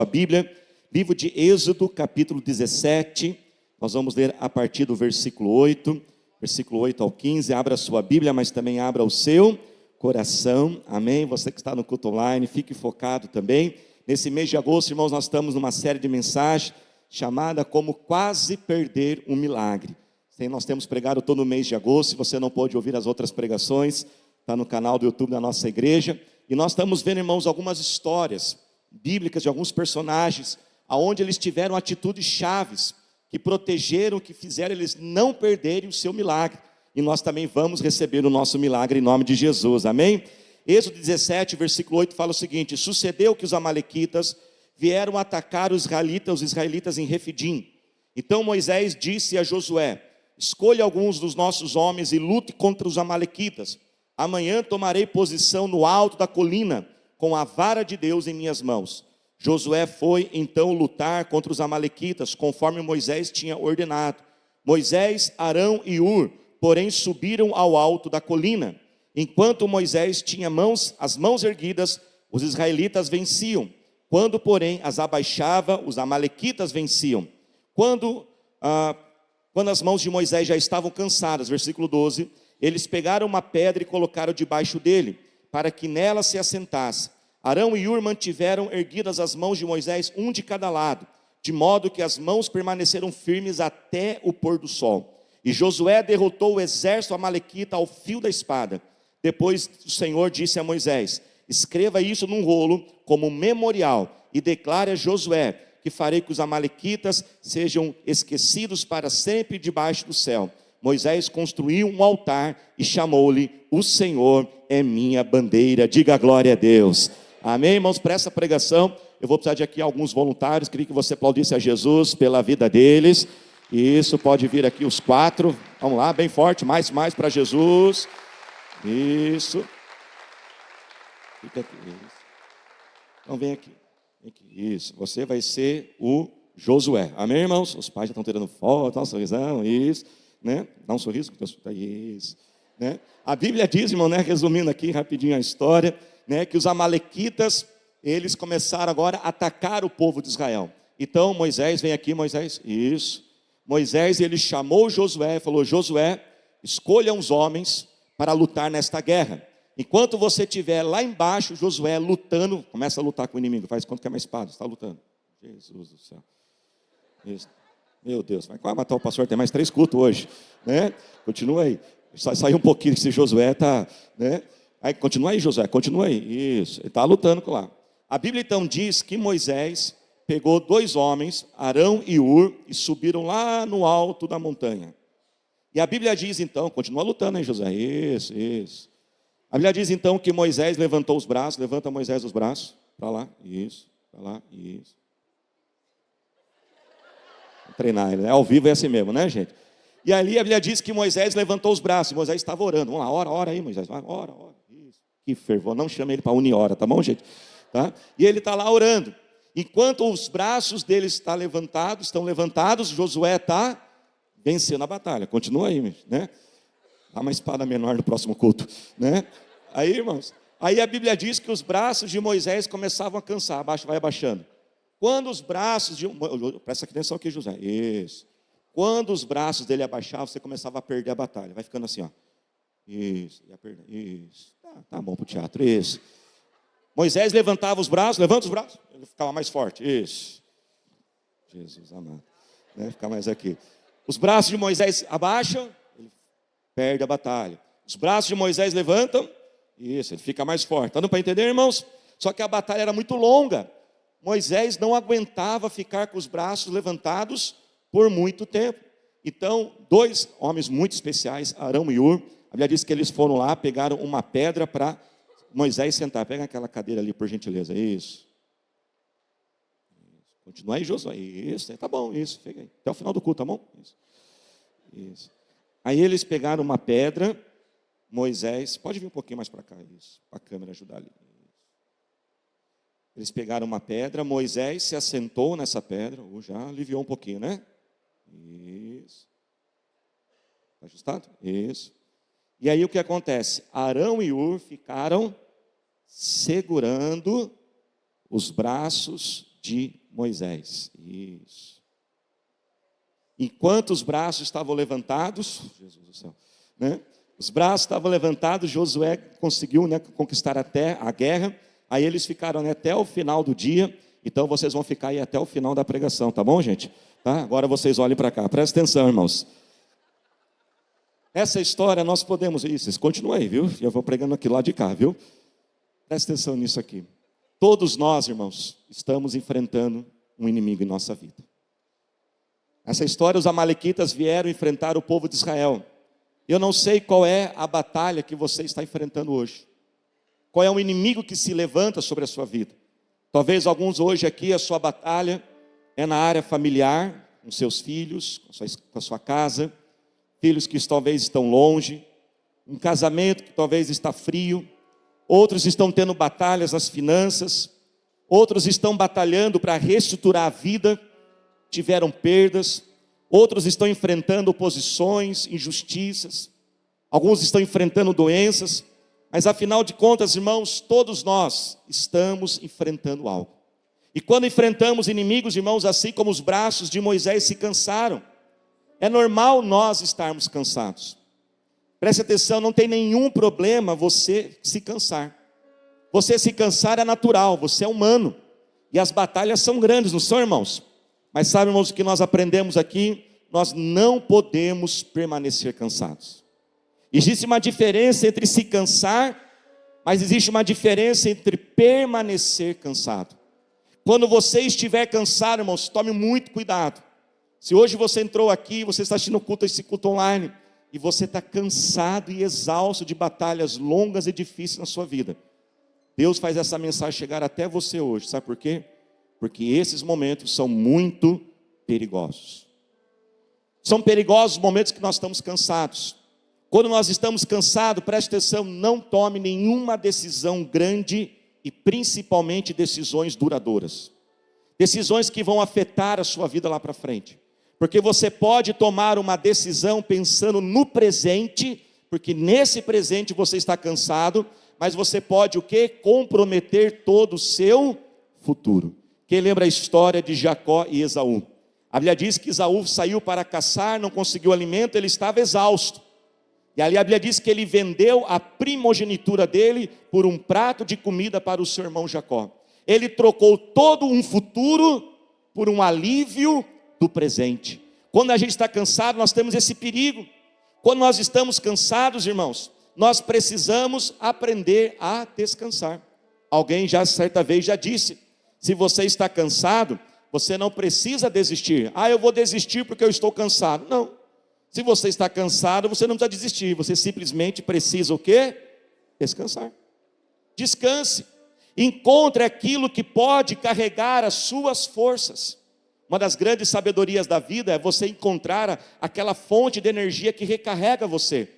A Bíblia, livro de Êxodo, capítulo 17, nós vamos ler a partir do versículo 8 ao 15, abra a sua Bíblia, mas também abra o seu coração, amém? Você que está no culto online, fique focado também. Nesse mês de agosto, irmãos, nós estamos numa série de mensagens chamada como Quase Perder um Milagre. Nós temos pregado todo o mês de agosto. Se você não pôde ouvir as outras pregações, está no canal do YouTube da nossa igreja, e nós estamos vendo, irmãos, algumas histórias bíblicas de alguns personagens, aonde eles tiveram atitudes chaves, que protegeram, que fizeram eles não perderem o seu milagre, e nós também vamos receber o nosso milagre em nome de Jesus, amém? Êxodo 17, versículo 8 fala o seguinte: sucedeu que os amalequitas vieram atacar os israelitas em Refidim. Então Moisés disse a Josué: escolha alguns dos nossos homens e lute contra os amalequitas. Amanhã tomarei posição no alto da colina, com a vara de Deus em minhas mãos. Josué foi então lutar contra os amalequitas, conforme Moisés tinha ordenado. Moisés, Arão e Hur, porém, subiram ao alto da colina. Enquanto Moisés tinha as mãos erguidas, os israelitas venciam. Quando, porém, as abaixava, os amalequitas venciam. Quando as mãos de Moisés já estavam cansadas, versículo 12, eles pegaram uma pedra e colocaram debaixo dele, para que nela se assentasse. Arão e Hur mantiveram erguidas as mãos de Moisés, um de cada lado, de modo que as mãos permaneceram firmes até o pôr do sol. E Josué derrotou o exército amalequita ao fio da espada. Depois o Senhor disse a Moisés: escreva isso num rolo como memorial, e declare a Josué que farei que os amalequitas sejam esquecidos para sempre debaixo do céu. Moisés construiu um altar e chamou-lhe: o Senhor é minha bandeira. Diga glória a Deus. Amém, irmãos? Para essa pregação, eu vou precisar de aqui alguns voluntários. Queria que você aplaudisse a Jesus pela vida deles. Isso, pode vir aqui os 4. Vamos lá, bem forte, mais para Jesus. Isso. Fica aqui. Isso. Então vem aqui. Isso, você vai ser o Josué. Amém, irmãos? Os pais já estão tirando foto, dá um sorrisão, isso, né? Dá um sorriso, isso, né? A Bíblia diz, irmão, né? Resumindo aqui rapidinho a história, né? Que os amalequitas, eles começaram agora a atacar o povo de Israel. Então Moisés, vem aqui, Moisés, isso. Moisés, ele chamou Josué e falou: Josué, escolha uns homens para lutar nesta guerra. Enquanto você estiver lá embaixo, Josué lutando, começa a lutar com o inimigo. Faz quanto que é uma espada, está lutando. Jesus do céu. Isso. Meu Deus, vai quase matar o pastor, tem mais 3 cultos hoje, né? Continua aí. Saiu um pouquinho que esse Josué está, né? Aí, continua aí, Josué, continua aí. Isso, ele está lutando com lá. A Bíblia então diz que Moisés pegou 2 homens, Arão e Hur, e subiram lá no alto da montanha. E a Bíblia diz então, continua lutando aí, Josué. Isso. A Bíblia diz então que Moisés levantou os braços. Levanta, Moisés, os braços. Para lá, isso. Para lá, isso. Vou treinar ele, né? Ao vivo é assim mesmo, né, gente? E ali a Bíblia diz que Moisés levantou os braços. Moisés estava orando. Vamos lá, ora aí, Moisés. Vai, ora. Isso. Que fervor. Não chame ele para unir-hora, tá bom, gente? Tá? E ele está lá orando. Enquanto os braços dele estão levantados, Josué está vencendo a batalha. Continua aí, né? Dá uma espada menor no próximo culto, né? Aí, irmãos, aí a Bíblia diz que os braços de Moisés começavam a cansar, vai abaixando. Quando os braços presta atenção aqui, José, isso. Quando os braços dele abaixavam, você começava a perder a batalha, vai ficando assim, ó. Isso, ia perder, isso. Tá bom pro teatro, isso. Moisés levantava os braços, levanta os braços, ele ficava mais forte, isso. Jesus amado, né? Ficar mais aqui. Os braços de Moisés abaixam, perde a batalha. Os braços de Moisés levantam, isso, ele fica mais forte. Está dando para entender, irmãos? Só que a batalha era muito longa. Moisés não aguentava ficar com os braços levantados por muito tempo. Então, 2 homens muito especiais, Arão e Hur, a Bíblia diz que eles foram lá, pegaram uma pedra para Moisés sentar. Pega aquela cadeira ali, por gentileza. Isso. Continua aí, Josué. Isso, tá bom, isso. Fica aí. Até o final do culto, tá bom? Isso. Aí eles pegaram uma pedra, Moisés, pode vir um pouquinho mais para cá, isso, para a câmera ajudar ali. Eles pegaram uma pedra, Moisés se assentou nessa pedra, já aliviou um pouquinho, né? Isso. Está ajustado? Isso. E aí o que acontece? Arão e Hur ficaram segurando os braços de Moisés. Isso. Enquanto os braços estavam levantados, Jesus do céu, né? Os braços estavam levantados, Josué conseguiu, né, conquistar até a guerra. Aí eles ficaram, né, até o final do dia. Então vocês vão ficar aí até o final da pregação, tá bom, gente? Tá? Agora vocês olhem para cá, presta atenção, irmãos. Essa história nós podemos, vocês continuam aí, viu? Eu vou pregando aqui lá de cá, viu? Presta atenção nisso aqui. Todos nós, irmãos, estamos enfrentando um inimigo em nossa vida. Essa história, os amalequitas vieram enfrentar o povo de Israel. Eu não sei qual é a batalha que você está enfrentando hoje. Qual é o inimigo que se levanta sobre a sua vida? Talvez alguns hoje aqui, a sua batalha é na área familiar, com seus filhos, com a sua casa, filhos que talvez estão longe, um casamento que talvez está frio, outros estão tendo batalhas nas finanças, outros estão batalhando para reestruturar a vida, tiveram perdas, outros estão enfrentando oposições, injustiças, alguns estão enfrentando doenças, mas afinal de contas, irmãos, todos nós estamos enfrentando algo. E quando enfrentamos inimigos, irmãos, assim como os braços de Moisés se cansaram, é normal nós estarmos cansados. Preste atenção, não tem nenhum problema você se cansar. Você se cansar é natural, você é humano. E as batalhas são grandes, não são, irmãos? Mas sabe, irmãos, o que nós aprendemos aqui? Nós não podemos permanecer cansados. Existe uma diferença entre se cansar, mas existe uma diferença entre permanecer cansado. Quando você estiver cansado, irmãos, tome muito cuidado. Se hoje você entrou aqui, você está assistindo esse culto online, e você está cansado e exausto de batalhas longas e difíceis na sua vida, Deus faz essa mensagem chegar até você hoje, sabe por quê? Porque esses momentos são muito perigosos. São perigosos os momentos que nós estamos cansados. Quando nós estamos cansados, preste atenção, não tome nenhuma decisão grande e principalmente decisões duradouras. Decisões que vão afetar a sua vida lá para frente. Porque você pode tomar uma decisão pensando no presente, porque nesse presente você está cansado, mas você pode o quê? Comprometer todo o seu futuro. Quem lembra a história de Jacó e Esaú? A Bíblia diz que Esaú saiu para caçar, não conseguiu alimento, ele estava exausto. E ali a Bíblia diz que ele vendeu a primogenitura dele por um prato de comida para o seu irmão Jacó. Ele trocou todo um futuro por um alívio do presente. Quando a gente está cansado, nós temos esse perigo. Quando nós estamos cansados, irmãos, nós precisamos aprender a descansar. Alguém já certa vez já disse, se você está cansado, você não precisa desistir. Eu vou desistir porque eu estou cansado. Não. Se você está cansado, você não precisa desistir. Você simplesmente precisa o quê? Descansar. Descanse. Encontre aquilo que pode carregar as suas forças. Uma das grandes sabedorias da vida é você encontrar aquela fonte de energia que recarrega você.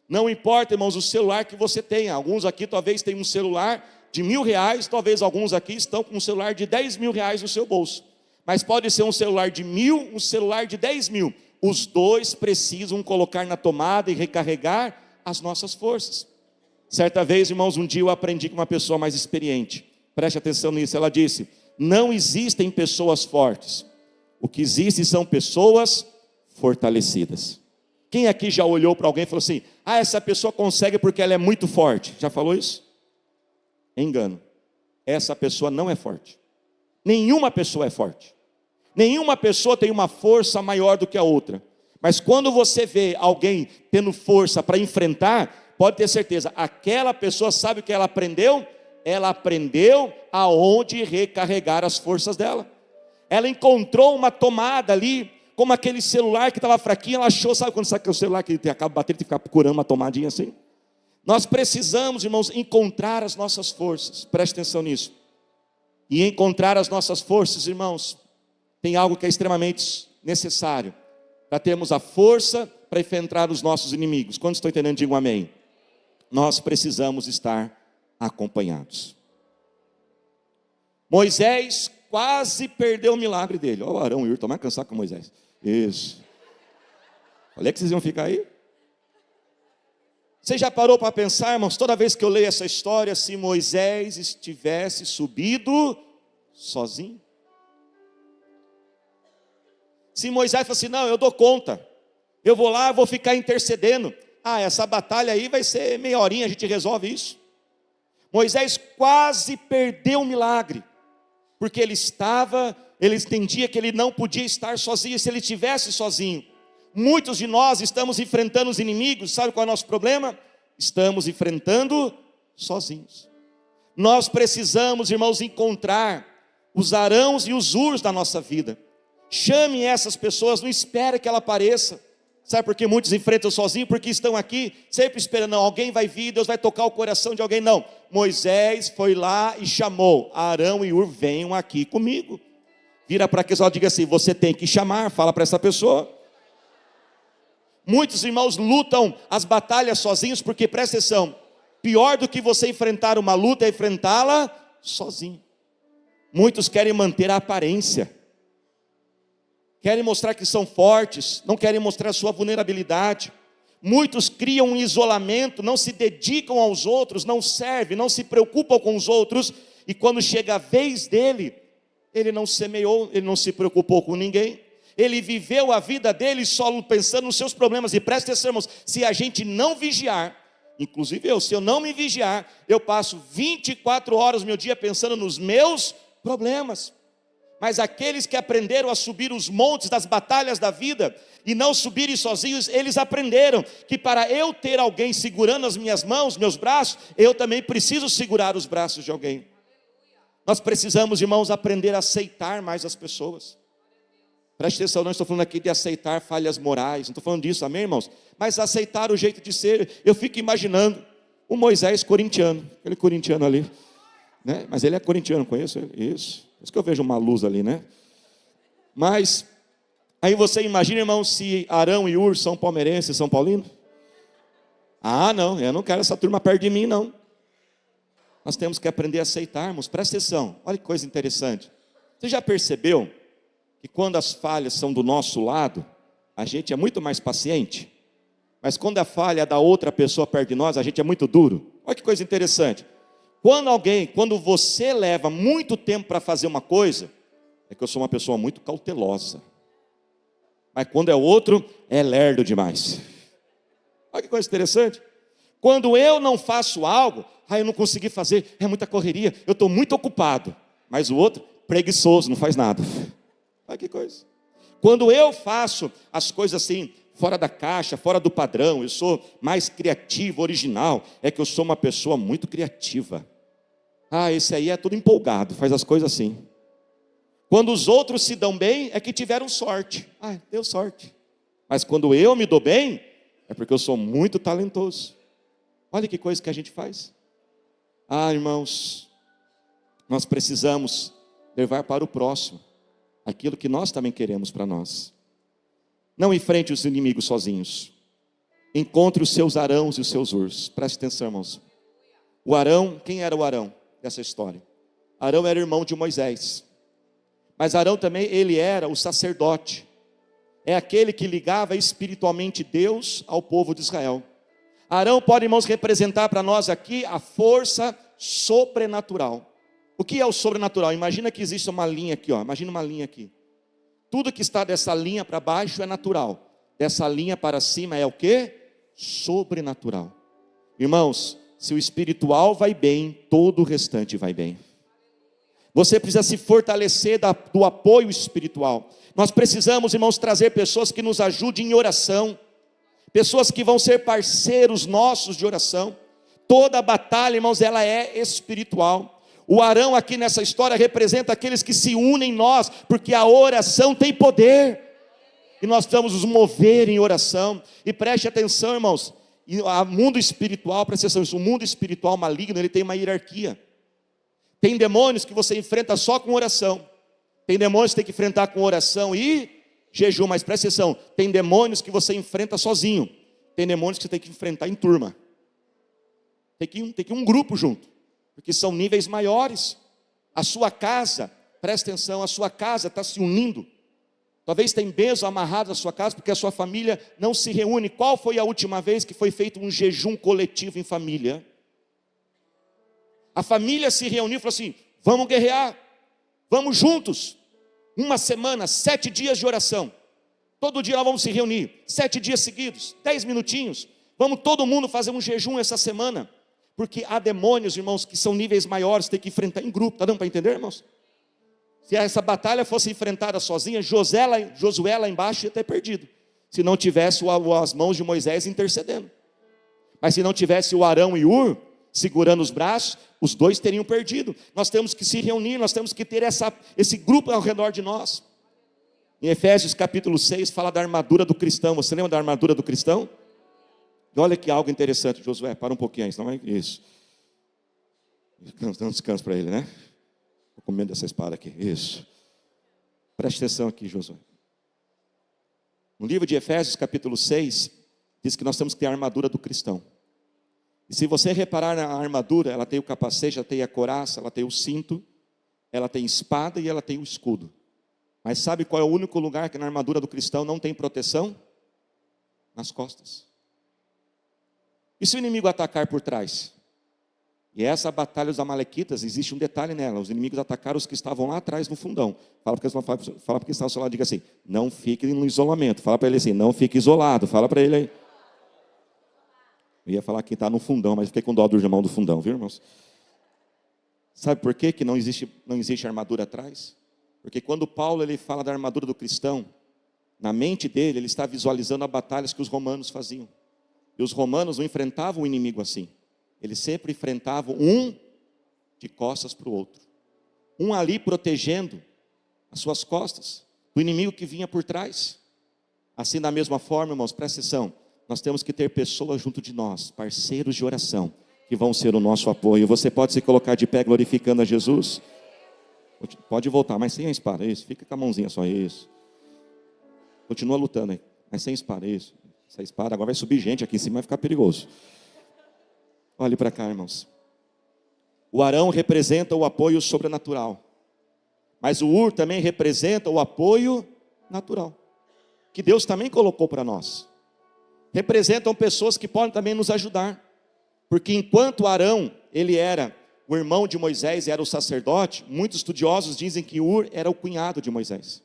Não importa, irmãos, o celular que você tenha. Alguns aqui talvez tenham um celular de R$1.000, talvez alguns aqui estão com um celular de R$10.000 no seu bolso. Mas pode ser um celular de 1.000, um celular de 10.000. Os dois precisam colocar na tomada e recarregar as nossas forças. Certa vez, irmãos, um dia eu aprendi com uma pessoa mais experiente. Preste atenção nisso, ela disse, não existem pessoas fortes. O que existe são pessoas fortalecidas. Quem aqui já olhou para alguém e falou assim, essa pessoa consegue porque ela é muito forte. Já falou isso? Engano. Essa pessoa não é forte. Nenhuma pessoa é forte. Nenhuma pessoa tem uma força maior do que a outra. Mas quando você vê alguém tendo força para enfrentar, pode ter certeza, aquela pessoa sabe o que ela aprendeu? Ela aprendeu aonde recarregar as forças dela. Ela encontrou uma tomada ali, como aquele celular que estava fraquinho, ela achou, sabe quando sabe que é o celular que acaba batendo e fica procurando uma tomadinha assim? Nós precisamos, irmãos, encontrar as nossas forças. Preste atenção nisso. E encontrar as nossas forças, irmãos, tem algo que é extremamente necessário para termos a força para enfrentar os nossos inimigos. Quando estão entendendo, digam amém. Nós precisamos estar acompanhados. Moisés quase perdeu o milagre dele. Olha o Arão e o Irton, mais cansado com Moisés. Isso. Falei que vocês iam ficar aí. Você já parou para pensar, irmãos, toda vez que eu leio essa história, se Moisés estivesse subido sozinho? Se Moisés falou assim, não, eu dou conta, eu vou lá, vou ficar intercedendo, essa batalha aí vai ser meia horinha, a gente resolve isso. Moisés quase perdeu o milagre, porque ele entendia que ele não podia estar sozinho. Se ele estivesse sozinho, muitos de nós estamos enfrentando os inimigos, sabe qual é o nosso problema? Estamos enfrentando sozinhos. Nós precisamos, irmãos, encontrar os Arãos e os Urs da nossa vida. Chame essas pessoas, não espere que ela apareça. Sabe por que muitos enfrentam sozinhos? Porque estão aqui sempre esperando, não, alguém vai vir, Deus vai tocar o coração de alguém. Não, Moisés foi lá e chamou, Arão e Ur, venham aqui comigo. Vira para aquele e diga assim, você tem que chamar, fala para essa pessoa. Muitos irmãos lutam as batalhas sozinhos, porque presta atenção, pior do que você enfrentar uma luta é enfrentá-la sozinho. Muitos querem manter a aparência, querem mostrar que são fortes, não querem mostrar a sua vulnerabilidade. Muitos criam um isolamento, não se dedicam aos outros, não servem, não se preocupam com os outros, e quando chega a vez dele, ele não semeou, ele não se preocupou com ninguém, ele viveu a vida dele só pensando nos seus problemas. E presta atenção, irmãos, se a gente não vigiar, inclusive se eu não me vigiar, eu passo 24 horas do meu dia pensando nos meus problemas. Mas aqueles que aprenderam a subir os montes das batalhas da vida e não subirem sozinhos, eles aprenderam que para eu ter alguém segurando as minhas mãos, meus braços, eu também preciso segurar os braços de alguém. Nós precisamos, irmãos, aprender a aceitar mais as pessoas. Preste atenção, não estou falando aqui de aceitar falhas morais, não estou falando disso, amém, irmãos? Mas aceitar o jeito de ser. Eu fico imaginando o Moisés corintiano, aquele corintiano ali, né? Mas ele é corintiano, conheço ele, isso. Por isso que eu vejo uma luz ali, né? Mas, aí você imagina, irmão, se Arão e Ur são palmeirenses, são paulinos? Não, eu não quero essa turma perto de mim, não. Nós temos que aprender a aceitarmos. Presta atenção, olha que coisa interessante. Você já percebeu que quando as falhas são do nosso lado, a gente é muito mais paciente? Mas quando a falha é da outra pessoa perto de nós, a gente é muito duro? Olha que coisa interessante. Quando você leva muito tempo para fazer uma coisa, é que eu sou uma pessoa muito cautelosa. Mas quando é outro, é lerdo demais. Olha que coisa interessante. Quando eu não faço algo, eu não consegui fazer, é muita correria, eu estou muito ocupado. Mas o outro, preguiçoso, não faz nada. Olha que coisa. Quando eu faço as coisas assim, fora da caixa, fora do padrão, eu sou mais criativo, original, é que eu sou uma pessoa muito criativa. Esse aí é todo empolgado, faz as coisas assim. Quando os outros se dão bem, é que tiveram sorte. Deu sorte. Mas quando eu me dou bem, é porque eu sou muito talentoso. Olha que coisa que a gente faz. Irmãos, nós precisamos levar para o próximo aquilo que nós também queremos para nós. Não enfrente os inimigos sozinhos. Encontre os seus Arãos e os seus Urs. Preste atenção, irmãos. O Arão, quem era o Arão dessa história? Arão era irmão de Moisés. Mas Arão também, ele era o sacerdote. É aquele que ligava espiritualmente Deus ao povo de Israel. Arão pode, irmãos, representar para nós aqui a força sobrenatural. O que é o sobrenatural? Imagina que existe uma linha aqui, imagina uma linha aqui. Tudo que está dessa linha para baixo é natural. Dessa linha para cima é o quê? Sobrenatural. Irmãos, se o espiritual vai bem, todo o restante vai bem. Você precisa se fortalecer do apoio espiritual. Nós precisamos, irmãos, trazer pessoas que nos ajudem em oração. Pessoas que vão ser parceiros nossos de oração. Toda a batalha, irmãos, ela é espiritual. O Arão aqui nessa história representa aqueles que se unem em nós, porque a oração tem poder. E nós vamos nos mover em oração. E preste atenção, irmãos, o mundo espiritual, preste atenção, o mundo espiritual maligno, ele tem uma hierarquia. Tem demônios que você enfrenta só com oração. Tem demônios que tem que enfrentar com oração e jejum, mas presta atenção, tem demônios que você enfrenta sozinho. Tem demônios que você tem que enfrentar em turma. Tem que ir um grupo junto. Porque são níveis maiores. A sua casa, presta atenção, a sua casa está se unindo. Talvez tenha bênção amarrado na sua casa, porque a sua família não se reúne. Qual foi a última vez que foi feito um jejum coletivo em família? A família se reuniu e falou assim, vamos guerrear, vamos juntos. Uma semana, 7 dias de oração. Todo dia nós vamos se reunir, 7 dias seguidos, 10 minutinhos. Vamos todo mundo fazer um jejum essa semana. Porque há demônios, irmãos, que são níveis maiores, tem que enfrentar em grupo. Está dando para entender, irmãos? Se essa batalha fosse enfrentada sozinha, Josué lá embaixo ia ter perdido. Se não tivesse as mãos de Moisés intercedendo. Mas se não tivesse o Arão e Ur segurando os braços, os dois teriam perdido. Nós temos que se reunir, nós temos que ter esse grupo ao redor de nós. Em Efésios capítulo 6 fala da armadura do cristão. Você lembra da armadura do cristão? E olha que algo interessante, Josué, para um pouquinho aí, senão é isso. Dá um descanso para ele, né? Estou com medo dessa espada aqui, isso. Preste atenção aqui, Josué. No livro de Efésios capítulo 6, diz que nós temos que ter a armadura do cristão. E se você reparar na armadura, ela tem o capacete, ela tem a couraça, ela tem o cinto, ela tem espada e ela tem o escudo. Mas sabe qual é o único lugar que na armadura do cristão não tem proteção? Nas costas. E se o inimigo atacar por trás? E essa batalha dos amalequitas, existe um detalhe nela. Os inimigos atacaram os que estavam lá atrás no fundão. Fala porque está ao seu lado, diga assim, não fique no isolamento. Fala para ele assim, não fique isolado. Fala para ele aí. Eu ia falar quem está no fundão, mas fiquei com dó do irmão do fundão, viu, irmãos? Sabe por quê que não existe armadura atrás? Porque quando Paulo ele fala da armadura do cristão, na mente dele, ele está visualizando as batalhas que os romanos faziam. E os romanos não enfrentavam o inimigo assim. Eles sempre enfrentavam um de costas para o outro. Um ali protegendo as suas costas do inimigo que vinha por trás. Assim, da mesma forma, irmãos, presta atenção. Nós temos que ter pessoas junto de nós, parceiros de oração, que vão ser o nosso apoio. Você pode se colocar de pé glorificando a Jesus? Pode voltar, mas sem a espada, isso. Fica com a mãozinha só, isso. Continua lutando aí, mas sem espada, isso. Essa espada agora vai subir gente aqui em cima, vai ficar perigoso. Olhe para cá, irmãos. O Arão representa o apoio sobrenatural. Mas o Ur também representa o apoio natural. Que Deus também colocou para nós. Representam pessoas que podem também nos ajudar. Porque enquanto Arão, ele era o irmão de Moisés e era o sacerdote, muitos estudiosos dizem que Ur era o cunhado de Moisés.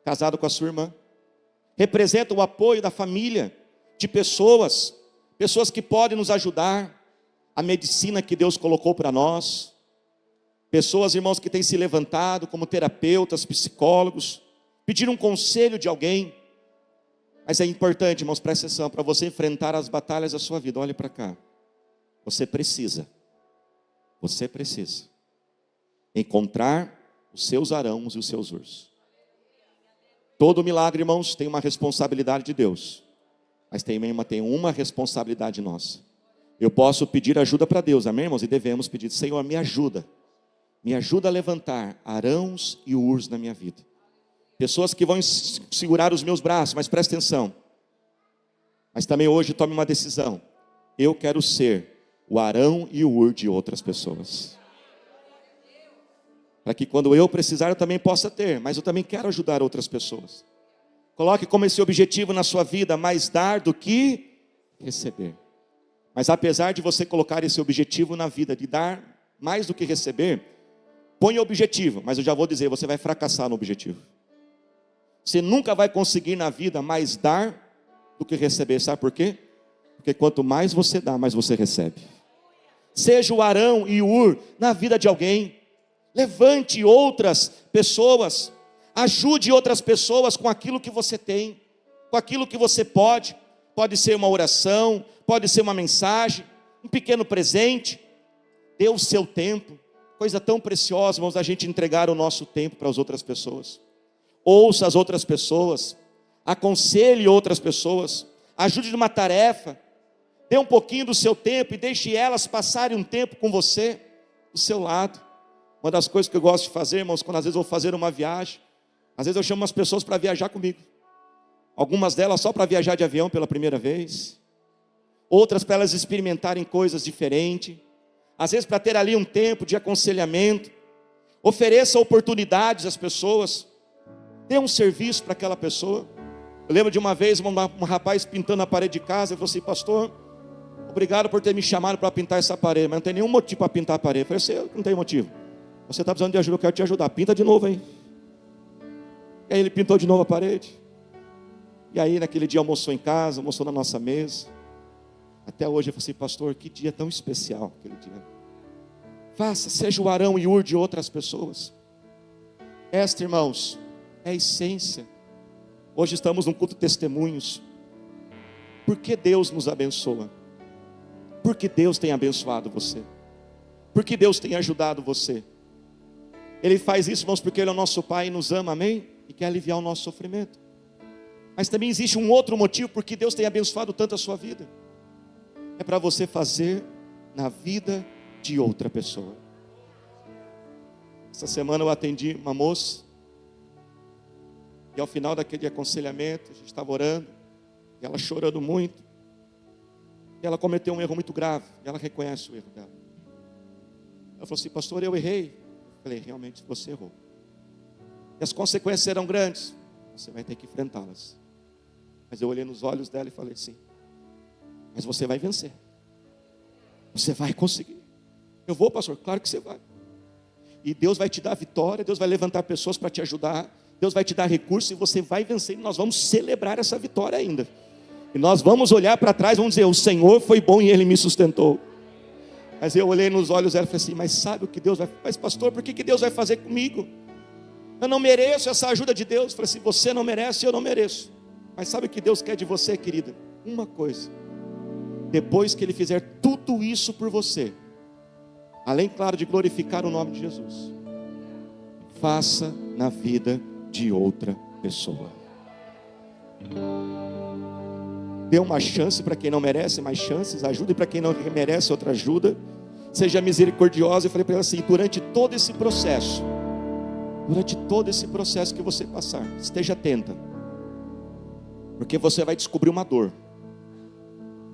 Casado com a sua irmã. Representa o apoio da família, de pessoas que podem nos ajudar, a medicina que Deus colocou para nós, pessoas, irmãos, que têm se levantado como terapeutas, psicólogos, pediram um conselho de alguém. Mas é importante, irmãos, presta atenção, para você enfrentar as batalhas da sua vida, olhe para cá, você precisa encontrar os seus arãos e os seus ursos. Todo milagre, irmãos, tem uma responsabilidade de Deus, mas tem uma responsabilidade nossa. Eu posso pedir ajuda para Deus, amém, irmãos? E devemos pedir, Senhor, me ajuda a levantar arãos e ursos na minha vida. Pessoas que vão segurar os meus braços, mas presta atenção. Mas também hoje tome uma decisão. Eu quero ser o arão e o ur de outras pessoas. Para que quando eu precisar eu também possa ter, mas eu também quero ajudar outras pessoas. Coloque como esse objetivo na sua vida, mais dar do que receber. Mas apesar de você colocar esse objetivo na vida, de dar mais do que receber, põe o objetivo, mas eu já vou dizer, você vai fracassar no objetivo. Você nunca vai conseguir na vida mais dar do que receber, sabe por quê? Porque quanto mais você dá, mais você recebe. Seja o Arão e o Ur na vida de alguém. Levante outras pessoas, ajude outras pessoas com aquilo que você tem, com aquilo que você pode ser uma oração, pode ser uma mensagem, um pequeno presente. Dê o seu tempo, coisa tão preciosa, irmãos, a gente entregar o nosso tempo para as outras pessoas. Ouça as outras pessoas, aconselhe outras pessoas, ajude numa tarefa, dê um pouquinho do seu tempo e deixe elas passarem um tempo com você, do seu lado. Uma das coisas que eu gosto de fazer, irmãos, quando às vezes eu vou fazer uma viagem, às vezes eu chamo umas pessoas para viajar comigo. Algumas delas só para viajar de avião pela primeira vez. Outras para elas experimentarem coisas diferentes. Às vezes para ter ali um tempo de aconselhamento. Ofereça oportunidades às pessoas. Dê um serviço para aquela pessoa. Eu lembro de uma vez um rapaz pintando a parede de casa. Ele falou assim, pastor, obrigado por ter me chamado para pintar essa parede, mas não tem nenhum motivo para pintar a parede. Eu falei, eu não tenho motivo. Você está precisando de ajuda, eu quero te ajudar. Pinta de novo aí. E aí ele pintou de novo a parede. E aí naquele dia almoçou em casa, almoçou na nossa mesa. Até hoje eu falei assim, pastor, que dia tão especial aquele dia. Seja o Arão e Ur de outras pessoas. Esta, irmãos, é a essência. Hoje estamos num culto de testemunhos. Por que Deus nos abençoa? Por que Deus tem abençoado você? Por que Deus tem ajudado você? Ele faz isso, irmãos, porque Ele é o nosso Pai e nos ama, amém? E quer aliviar o nosso sofrimento. Mas também existe um outro motivo porque Deus tem abençoado tanto a sua vida. É para você fazer na vida de outra pessoa. Essa semana eu atendi uma moça. E ao final daquele aconselhamento, a gente estava orando. E ela chorando muito. E ela cometeu um erro muito grave. E ela reconhece o erro dela. Ela falou assim, pastor, eu errei. Eu falei, realmente você errou. E as consequências serão grandes. Você vai ter que enfrentá-las. Mas eu olhei nos olhos dela e falei assim, mas você vai vencer. Você vai conseguir. Eu vou, pastor, claro que você vai. E Deus vai te dar vitória, Deus vai levantar pessoas para te ajudar, Deus vai te dar recursos e você vai vencer. E nós vamos celebrar essa vitória ainda. E nós vamos olhar para trás, vamos dizer, o Senhor foi bom e Ele me sustentou. Mas eu olhei nos olhos dela e falei assim, mas sabe o que Deus vai fazer? Mas pastor, por que Deus vai fazer comigo? Eu não mereço essa ajuda de Deus. Eu falei assim, você não merece, eu não mereço. Mas sabe o que Deus quer de você, querida? Uma coisa. Depois que Ele fizer tudo isso por você, além, claro, de glorificar o nome de Jesus, faça na vida de outra pessoa. Dê uma chance para quem não merece, mais chances. Ajude para quem não merece, outra ajuda. Seja misericordiosa. Eu falei para ela assim, durante todo esse processo que você passar, esteja atenta. Porque você vai descobrir uma dor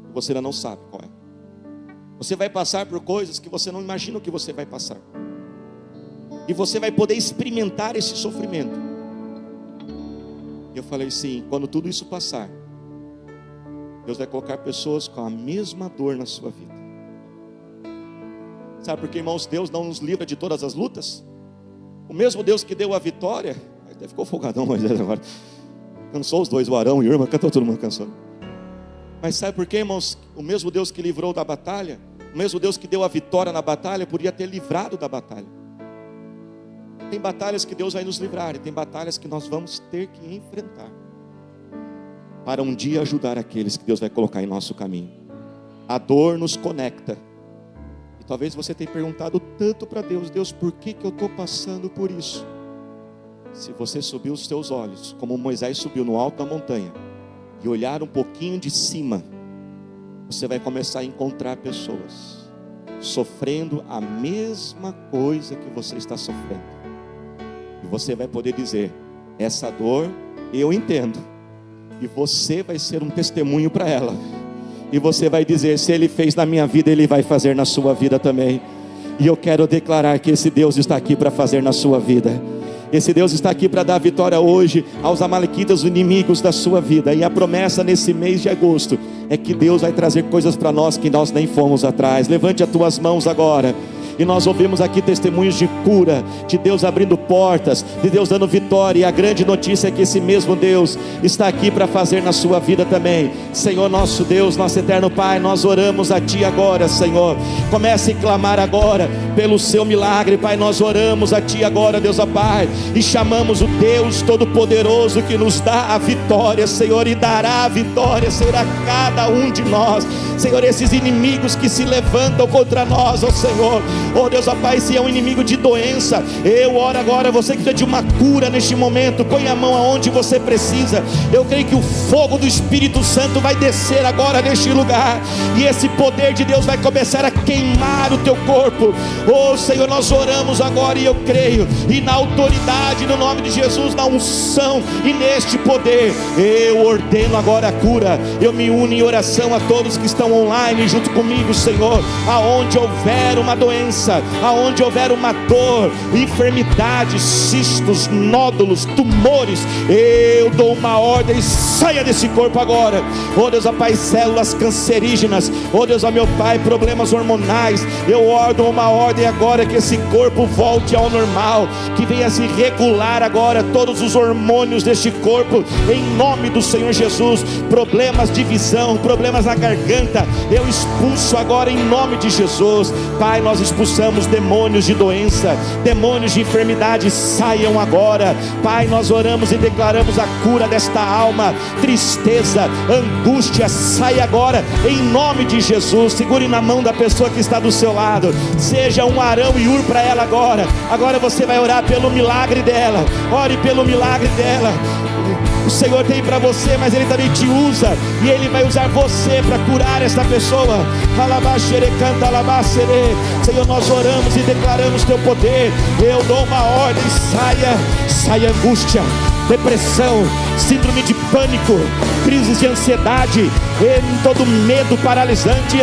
que você ainda não sabe qual é. Você vai passar por coisas que você não imagina o que você vai passar. E você vai poder experimentar esse sofrimento. E eu falei assim, quando tudo isso passar, Deus vai colocar pessoas com a mesma dor na sua vida. Sabe por que, irmãos, Deus não nos livra de todas as lutas? O mesmo Deus que deu a vitória, até ficou folgadão, mas agora cansou os dois, o Arão e o Irmã, cantou todo mundo cansou. Mas sabe por quê, irmãos? O mesmo Deus que livrou da batalha, o mesmo Deus que deu a vitória na batalha, podia ter livrado da batalha. Tem batalhas que Deus vai nos livrar, e tem batalhas que nós vamos ter que enfrentar, para um dia ajudar aqueles que Deus vai colocar em nosso caminho. A dor nos conecta. E talvez você tenha perguntado tanto para Deus, Deus, por que eu estou passando por isso? Se você subir os seus olhos, como Moisés subiu no alto da montanha, e olhar um pouquinho de cima, você vai começar a encontrar pessoas sofrendo a mesma coisa que você está sofrendo. E você vai poder dizer, essa dor eu entendo. E você vai ser um testemunho para ela. E você vai dizer, se Ele fez na minha vida, Ele vai fazer na sua vida também. E eu quero declarar que esse Deus está aqui para fazer na sua vida. Esse Deus está aqui para dar vitória hoje aos amalequitas, os inimigos da sua vida. E a promessa nesse mês de agosto é que Deus vai trazer coisas para nós que nós nem fomos atrás. Levante as tuas mãos agora. E nós ouvimos aqui testemunhos de cura, de Deus abrindo portas, de Deus dando vitória. E a grande notícia é que esse mesmo Deus está aqui para fazer na sua vida também. Senhor nosso Deus, nosso eterno Pai, nós oramos a Ti agora, Senhor. Comece a clamar agora pelo seu milagre, Pai. Nós oramos a Ti agora, Deus, ó Pai, e chamamos o Deus Todo-Poderoso que nos dá a vitória, Senhor, e dará a vitória, Senhor, a cada um de nós. Senhor, esses inimigos que se levantam contra nós, ó Senhor, oh Deus, ó Pai, se é um inimigo de doença, eu oro agora, você que precisa de uma cura neste momento, põe a mão aonde você precisa. Eu creio que o fogo do Espírito Santo vai descer agora neste lugar, e esse poder de Deus vai começar a queimar o teu corpo. Oh Senhor, nós oramos agora e eu creio, e na autoridade, no nome de Jesus, na unção e neste poder, eu ordeno agora a cura. Eu me uno em oração a todos que estão online junto comigo, Senhor, aonde houver uma doença, doença, aonde houver uma dor, enfermidade, cistos, nódulos, tumores, eu dou uma ordem, saia desse corpo agora. Oh Deus, ó Pai, células cancerígenas, oh Deus, ó meu Pai, problemas hormonais, eu ordeno uma ordem agora, que esse corpo volte ao normal, que venha se regular agora todos os hormônios deste corpo, em nome do Senhor Jesus. Problemas de visão, problemas na garganta, eu expulso agora em nome de Jesus. Pai, nós expulsamos demônios de doença, demônios de enfermidade, saiam agora. Pai, nós oramos e declaramos a cura desta alma, tristeza, angústia, sai agora em nome de Jesus. Segure na mão da pessoa que está do seu lado, seja um Arão e Ur para ela agora. Agora você vai orar pelo milagre dela, ore pelo milagre dela. O Senhor tem para você, mas Ele também te usa, e Ele vai usar você para curar esta pessoa. Senhor, nós oramos e declaramos Teu poder. Eu dou uma ordem, saia angústia, depressão, síndrome de pânico, crises de ansiedade, todo medo paralisante,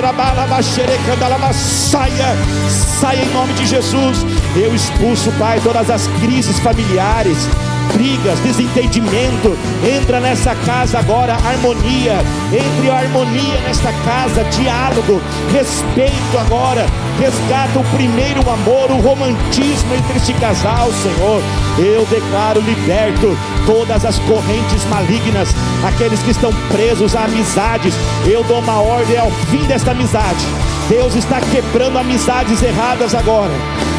saia em nome de Jesus. Eu expulso, Pai, todas as crises familiares, brigas, desentendimento. Entra nessa casa agora, harmonia, entre a harmonia nesta casa, diálogo, respeito agora, resgata o primeiro amor, o romantismo entre este casal, Senhor. Eu declaro liberto todas as correntes malignas, aqueles que estão presos a amizades, eu dou uma ordem ao fim desta amizade. Deus está quebrando amizades erradas agora,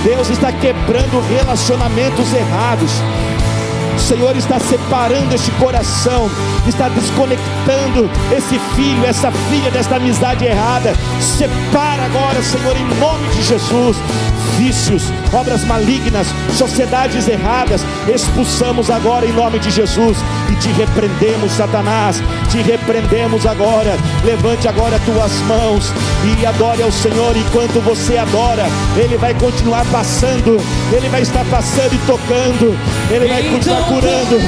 Deus está quebrando relacionamentos errados. O Senhor está separando este coração, está desconectando esse filho, essa filha desta amizade errada. Separa agora, Senhor, em nome de Jesus. Vícios, obras malignas, sociedades erradas, expulsamos agora em nome de Jesus. E te repreendemos, Satanás, te repreendemos agora. Levante agora tuas mãos e adore ao Senhor. Enquanto você adora, Ele vai continuar passando, Ele vai estar passando e tocando, Ele vai continuar curando.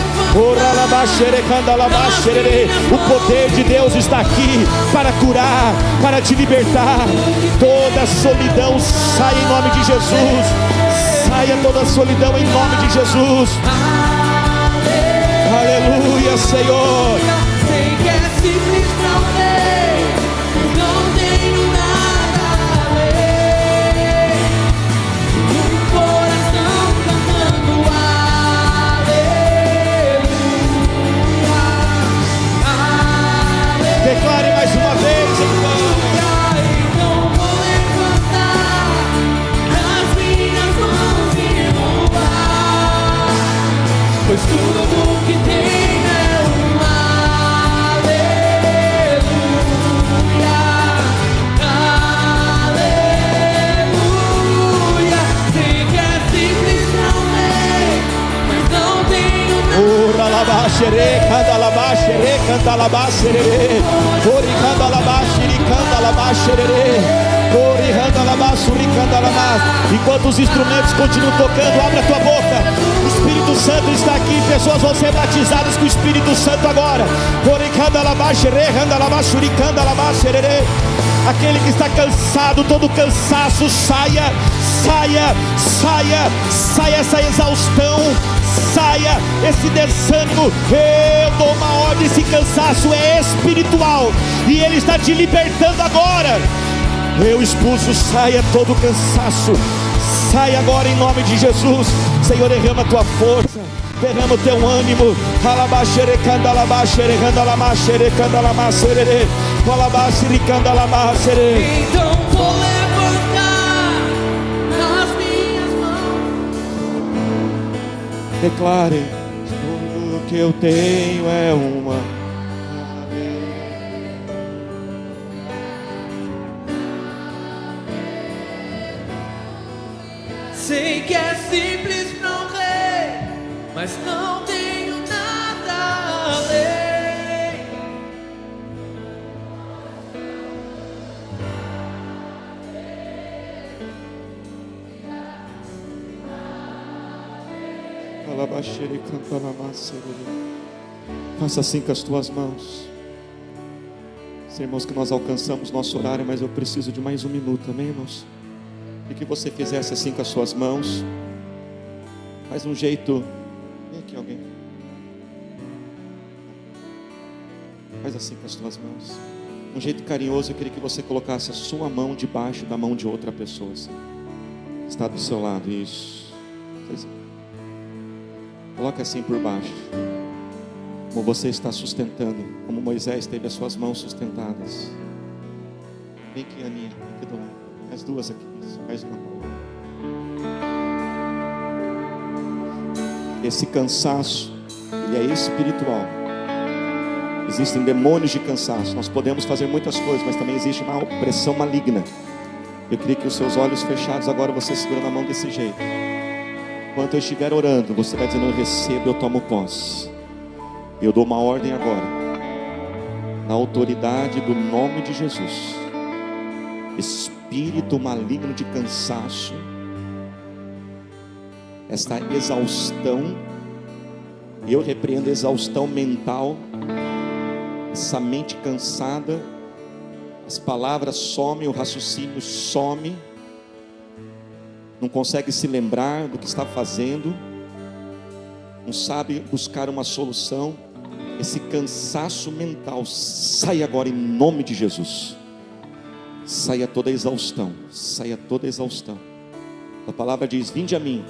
O poder de Deus está aqui para curar, para te libertar. Toda solidão sai em nome de Jesus. Saia toda solidão em nome de Jesus. Aleluia, Senhor. Sei que é simples pra ler, não tenho nada a ler. Um coração cantando aleluia, aleluia. Declare mais uma vez, irmão. Então vou levantar as minhas mãos e louvar, pois tudo que tem enquanto os instrumentos continuam tocando, abre a tua boca. O Espírito Santo está aqui, pessoas vão ser batizadas com o Espírito Santo agora. Aquele que está cansado, todo cansaço, saia essa exaustão, saia esse desânimo. Eu dou uma ordem, esse cansaço é espiritual e Ele está te libertando agora. Eu expulso, saia todo cansaço, saia agora em nome de Jesus. Senhor, derrama a tua força, derrama o teu ânimo. Então vou levantar as minhas mãos. Declare: tudo que eu tenho é uma. Sei que é simples pra um rei, mas não tenho nada a ler. Faça assim com as tuas mãos. Irmãos, que nós alcançamos nosso horário, mas eu preciso de mais um minuto, amém, irmãos? E que você fizesse assim com as suas mãos. Faz um jeito. Vem aqui alguém. Faz assim com as suas mãos. Um jeito carinhoso, eu queria que você colocasse a sua mão debaixo da mão de outra pessoa. Assim. Está do seu lado, isso. Coloca assim por baixo. Como você está sustentando, como Moisés teve as suas mãos sustentadas. Vem aqui, Aninha, aqui do lado. As duas aqui, faz uma. Esse cansaço, ele é espiritual. Existem demônios de cansaço. Nós podemos fazer muitas coisas, mas também existe uma opressão maligna. Eu queria que os seus olhos fechados agora, você segurando a mão desse jeito. Enquanto eu estiver orando, você vai dizendo: eu recebo, eu tomo posse. Eu dou uma ordem agora, na autoridade do nome de Jesus. Espírito maligno de cansaço, esta exaustão, eu repreendo a exaustão mental, essa mente cansada, as palavras somem, o raciocínio some, não consegue se lembrar do que está fazendo, não sabe buscar uma solução. Esse cansaço mental sai agora em nome de Jesus. Saia toda a exaustão, saia toda a exaustão. A palavra diz: vinde a mim,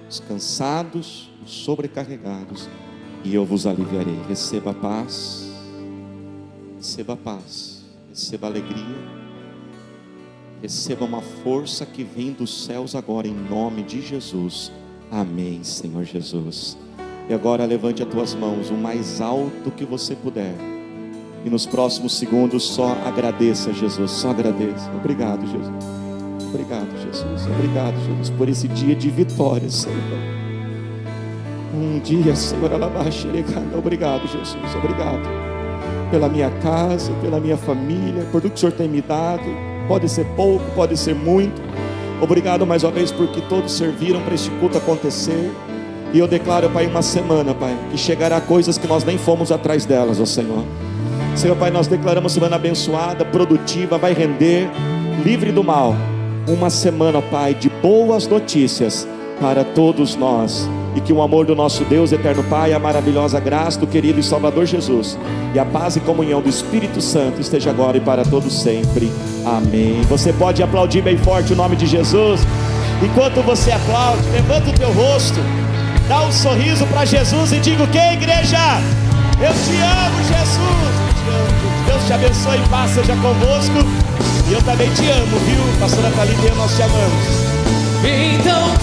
os cansados, os sobrecarregados, e eu vos aliviarei. Receba a paz, receba a paz, receba a alegria, receba uma força que vem dos céus agora, em nome de Jesus. Amém, Senhor Jesus. E agora levante as tuas mãos o mais alto que você puder. E nos próximos segundos só agradeça a Jesus. Só agradeça. Obrigado, Jesus. Obrigado, Jesus. Obrigado, Jesus, por esse dia de vitória, Senhor. Um dia, Senhor, obrigado, Jesus. Obrigado pela minha casa, pela minha família, por tudo que o Senhor tem me dado. Pode ser pouco, pode ser muito. Obrigado mais uma vez porque todos serviram para este culto acontecer. E eu declaro, Pai, uma semana, Pai, que chegará coisas que nós nem fomos atrás delas, ó Senhor. Senhor, Pai, nós declaramos semana abençoada, produtiva, vai render, livre do mal. Uma semana, Pai, de boas notícias para todos nós. E que o amor do nosso Deus, eterno Pai, a maravilhosa graça do querido e Salvador Jesus, e a paz e comunhão do Espírito Santo esteja agora e para todos sempre. Amém. Você pode aplaudir bem forte o nome de Jesus. Enquanto você aplaude, levanta o teu rosto, dá um sorriso para Jesus e diga: o que, igreja? Eu te amo, Jesus. Eu te amo. Deus te abençoe e paz seja convosco. E eu também te amo, viu? Pastora Thalita, nós te amamos. Então